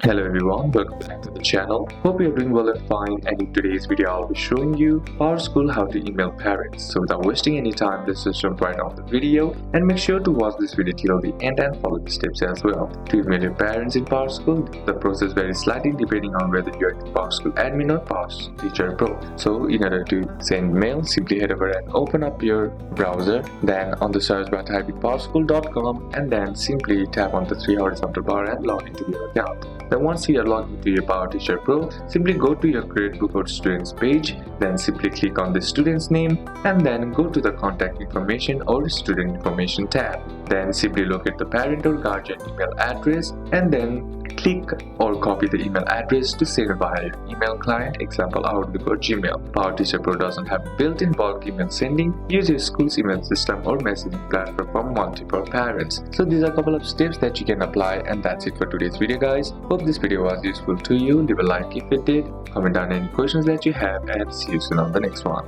Hello everyone, welcome back to the channel. Hope you're doing well and fine, and in today's video I'll be showing you PowerSchool how to email parents. So without wasting any time, let's just jump right on the video and make sure to watch this video till the end and follow the steps as well. To email your parents in PowerSchool, the process varies slightly depending on whether you're a PowerSchool admin or PowerSchool Teacher Pro. So in order to send mail, simply head over and open up your browser. Then on the search bar type in PowerSchool.com and then simply tap on the three horizontal bar and log into your account. Then once you are logged into your Power Teacher Pro, simply go to your Create Book or Students page, then simply click on the student's name and then go to the Contact Information or Student Information tab. Then simply locate the parent or guardian email address and then click or copy the email address to send via your email client, example Outlook or Gmail. Power Teacher Pro doesn't have built-in bulk email sending. Use your school's email system or messaging platform for multiple parents. So these are a couple of steps that you can apply, and that's it for today's video, guys. Hope this video was useful to you. Leave a like if it did, comment down any questions that you have, and see you soon on the next one.